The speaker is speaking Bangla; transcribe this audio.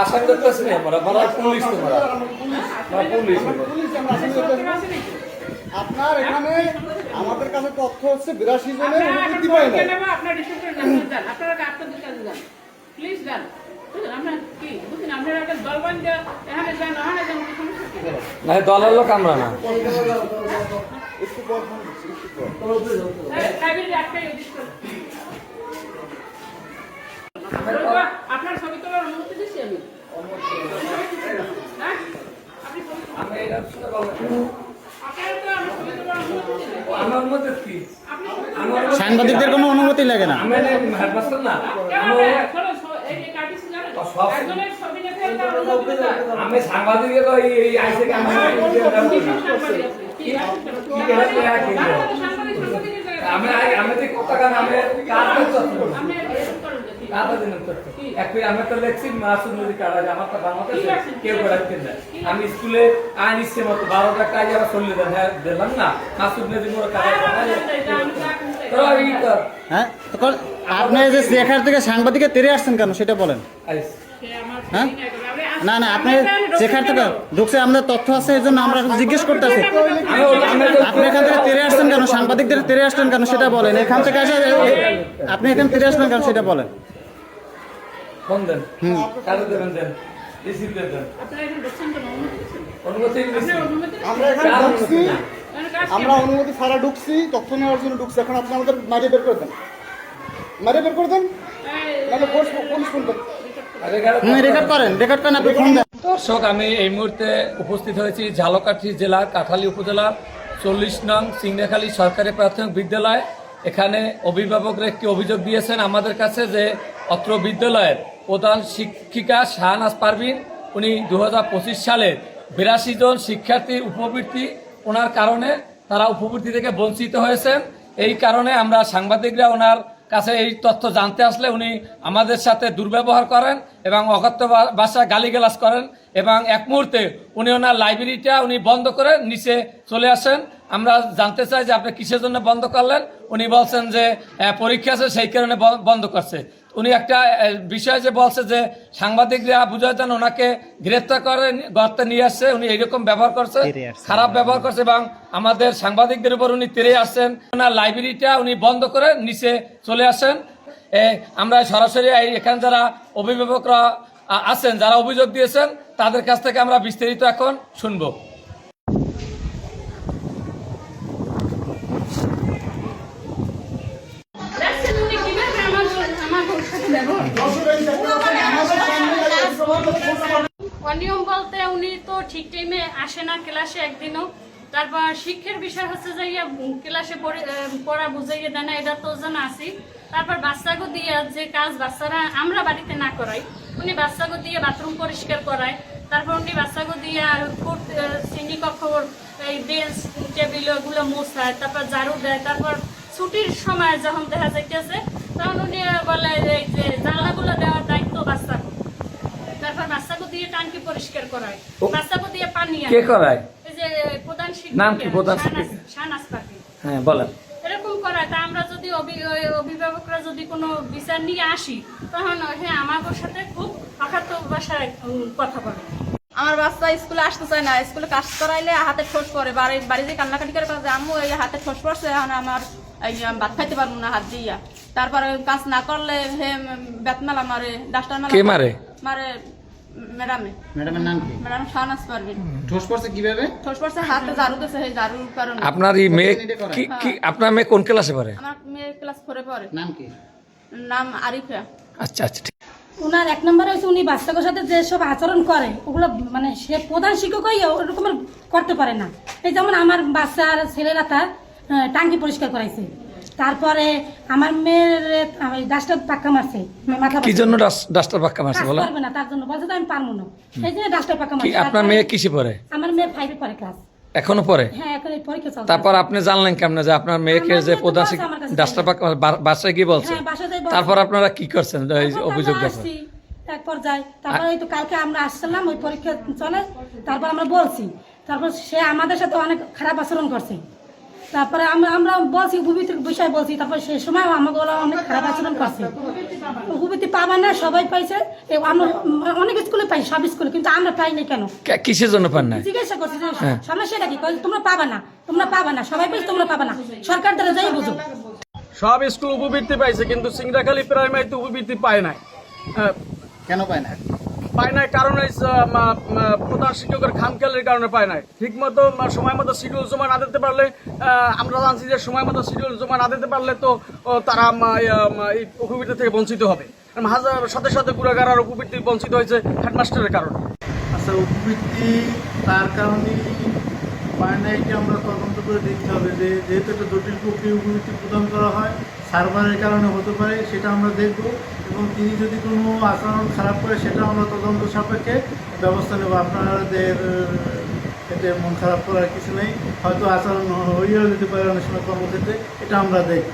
আসামি করতেছি না আমরা পুলিশ তোমরা আপনার এখানে আমাদের কাছে তথ্য হচ্ছে 82 জনের অনুমতি পাই না। আপনার রিসেপশন যান, আপনারা আপনাদের কাছে যান, প্লিজ যান। আমরা কি বুঝছেন, আপনারা একটা দলবান এখানে যান, ওখানে যান, সমস্যা কি? না দলের লোক আমরা না। একটু পর ফোন করছি, একটু পর। লাইব্রেরি একটাই এডিট করুন। আপনার ছবি তোলার অনুমতি দিচ্ছি আমি। হ্যাঁ, আপনি আমি এটা শুনে বলবো আপনার তো আমার ছবি তোলার অনুমতি দিচ্ছি। আমার মধ্যে কি সাংবাদিকদের কোনো অনুমতি লাগে না। আমি হেডমাস্টার না আমি সাংবাদিক আমি কথা কারণ আমি আমি তো লেখছি মাসুদ নদী কারা আমার তো বাংলাদেশ কেউ করাচ্ছেন না। আমি স্কুলে আইন ইচ্ছে মতো 12টা কাজ আবার চললে দিলাম না মাসুদ নদী হ্যাঁ, তখন আপনি যে সেখান থেকে সাংবাদিকে তেরে আসছেন কেন সেটা বলেন। হ্যাঁ, না না, আপনি সেখান থেকে ঢুকছে, আমাদের তথ্য আছে এই জন্য আমরা জিজ্ঞেস করতেছি। আপনি এখান থেকে তেরে আসছেন কেন, সাংবাদিকদের তেরে আসলেন কেন সেটা বলেন। এখান থেকে আসে আপনি এখানে তেরে আসলেন কেন সেটা বলেন। ফোন দেন, কারো দেবেন দেন, রিসিভ দেন। অনুমতি আমরা এখানে ঢুকছি, আমরা অনুমতি ছাড়া ঢুকছি, তথ্য নেওয়ার জন্য ঢুকছি। এখন আপনি আমাদের মারিয়ে বের করে দেন, মারিয়ে বের করে দেন, নাহলে পুলিশ ফোন দেন। রেকর্ড করেন, রেকর্ড করেন, আপনি ফোন দেন। দর্শক, আমি এই মুহূর্তে উপস্থিত হয়েছি ঝালকাঠি জেলার কাঠালী উপজেলার 40 নং সিংড়াখালী সরকারি প্রাথমিক বিদ্যালয়। এখানে অভিভাবকরা একটি অভিযোগ দিয়েছেন আমাদের কাছে যে অত্র বিদ্যালয়ের প্রধান শিক্ষিকা শাহনাজ পারভিন উনি 2025 সালের 82 জন শিক্ষার্থীর উপবৃত্তি ওনার কারণে তারা উপবৃত্তি থেকে বঞ্চিত হয়েছেন। এই কারণে আমরা সাংবাদিকরা ওনার কাছে এই তথ্য জানতে আসলে উনি আমাদের সাথে দুর্ব্যবহার করেন এবং অকথ্য ভাষায় গালিগালাজ করেন এবং এক মুহূর্তে উনি ওনার লাইব্রেরিটা উনি বন্ধ করে নিচে চলে আসেন। আমরা জানতে চাই যে আপনি কিসের জন্য বন্ধ করলেন। উনি বলছেন যে পরীক্ষা আছে সেই কারণে বন্ধ করছে। উনি একটা বিষয় যে বলছে যে সাংবাদিকরা বুঝায় দেন ওনাকে গ্রেফতার করে গর্তে নিয়ে আসছে, উনি এইরকম ব্যবহার করছে, খারাপ ব্যবহার করছে এবং আমাদের সাংবাদিকদের উপর উনি তেড়ে আসছেন। ওনার লাইব্রেরিটা উনি বন্ধ করে নিচে চলে আসেন। আমরা সরাসরি এখানে যারা অভিভাবকরা আছেন যারা অভিযোগ দিয়েছেন তাদের কাছ থেকে আমরা বিস্তারিত এখন শুনবো। অনিয়ম বলতে উনি তো ঠিক টাইমে আসে না ক্লাসে একদিনও। তারপর শিক্ষার বিষয় হচ্ছে যে ক্লাসে পড়া বুঝাইয়ে দেয় না, এটা তো জানা আছি। তারপর বাচ্চাকে দিয়ে যে কাজ বাচ্চারা আমরা বাড়িতে না করাই উনি বাচ্চাকে দিয়ে বাথরুম পরিষ্কার করায়। তারপর উনি বাচ্চাকে দিয়ে শ্রেণীকক্ষ এই বেঞ্চ টেবিল ওগুলো মোছায়, তারপর ঝাড়ু দেয়। তারপর ছুটির সময় যখন দেখা যাইতেছে তখন উনি বলে যে জানলাগুলো দেওয়ার দায়িত্ব বাচ্চাকে। তারপর বাচ্চাকে দিয়ে টাঙ্কি পরিষ্কার করায়, বাচ্চাকে দিয়ে পানি কে করায়? এই যে প্রধান নাম কি প্রধান শাহনাজ পারভিন। হ্যাঁ বলেন। এরকম করায় তা আমরা যদি অভিভাবকরা যদি কোনো বিচার নিয়ে আসি তখন হ্যাঁ আমাদের সাথে খুব অখাদ্য ভাষায় কথা বলে। আমার বাচ্চা স্কুলে আসতে চায় না, স্কুলে কাজ করাইলে হাতে ঠোঁট পড়ে, বাড়িতে কান্নাকাটি করে আম্মু এই হাতে ঠোঁট পড়ছে, এখন আমার ভাত খাইতে পারবো না হাত দিয়া। তারপরে কাজ না করলে হে বেতমেলা মারে, ডাক্তার মারে মারে ম্যাডামে। ম্যাডামের নাম কি? ম্যাডাম শাহনাজ পারভিন। ঠোঁস পড়ছে কিভাবে? ঠোঁস পড়ছে হাতে ঝাড়ু দিয়েছে, সেই ঝাড়ুর কারণে। আপনার এই মেয়ে কি আপনার মেয়ে কোন ক্লাসে পড়ে? আমার মেয়ে ক্লাস 4 পড়ে। নাম কি? নাম আরিফা। আচ্ছা আচ্ছা ঠিক। ওনার 1 নম্বরে হচ্ছে উনি বাচ্চাদের সাথে যেসব আচরণ করে ওগুলো মানে সে প্রধান শিক্ষকই ওরকমের করতে পারে না। এই যেমন আমার বাচ্চার ছেলেরা তার টাঙ্কি পরিষ্কার করাইছে, তারপরে আমার মেয়ের ডাস্টার পাক্কা মারছে মাথা। কি জন্য ডাস্টার পাক্কা মারছে বলো? পারবে না তার জন্য বলছে তো আমি পারবো না, এই জন্য ডাস্টার পাক্কা কি মারছে। আপনার মেয়ে কিসে পড়ে? আমার মেয়ে 5 এ পড়ে ক্লাস। এখনো পড়ে? হ্যাঁ, এখন এই পরীক্ষা চলছে। তারপর আপনি জানলেন কেমনে যে আপনার মেয়েকে যে প্রধান ডাস্টার পাক্কা বাসায় গিয়ে বলছে? হ্যাঁ, বাসায় যাই বলছে। তারপর আপনারা কি করছেন এই অভিযোগ দেখেন? এক পর্যায়ে তারপর এই তো কালকে আমরা আসছিলাম, ওই পরীক্ষা চলে, তারপর আমরা বলছি, তারপর সে আমাদের সাথে অনেক খারাপ আচরণ করছে। তারপরে আমরা বলছি উপবৃত্তির বিষয় বলছি, তারপরে সেই সময় আমাকে ওরা অনেক খারাপ আচরণ করছে। উপবৃত্তি পাবা না, সবাই পাইছে, আমরা অনেক স্কুলে পাই, সব স্কুলে, কিন্তু আমরা পাইনি কেন? কিসের জন্য পান না? জিজ্ঞাসা করছি যে সমস্যাটা কি, তোমরা পাবা না, তোমরা পাবা না, সবাই পাইছে, তোমরা পাবা না, সরকার দ্বারা যাই বুঝো। সব স্কুল উপবৃত্তি পাইছে, কিন্তু সিংড়াখালী প্রাইমারিতে উপবৃত্তি পায় নাই। কেন পায় না? পায় নাই কারণ প্রধান শিক্ষকের খামখেয়ালির কারণে পায় নাই। ঠিক মতো সময় মতো শিডিউল জমা না দিতে পারলে, আমরা জানছি যে সময় মতো শিডিউল জমা না দিতে পারলে তো তারা এই উপবৃত্তি থেকে বঞ্চিত হবে। হাজার সাথে সাথে গুণাগার আর উপবৃত্তি বঞ্চিত হয়েছে হেডমাস্টারের কারণে। আচ্ছা, উপবৃত্তি তার কারণেই পায় না, এটা আমরা তদন্ত করে দেখতে হবে যে যেহেতু একটা জটিল প্রক্রিয়া উপবৃত্তি প্রদান করা হয়, সার্ভারের কারণে হতে পারে, সেটা আমরা দেখব এবং তিনি যদি কোনো আচরণ খারাপ করে সেটা আমরা তদন্ত সাপেক্ষে ব্যবস্থা নেব। আপনাদের এতে মন খারাপ করার কিছু নেই, হয়তো আচরণ হইয়াও যেতে পারে অনেক সময় কর্মক্ষেত্রে, এটা আমরা দেখব।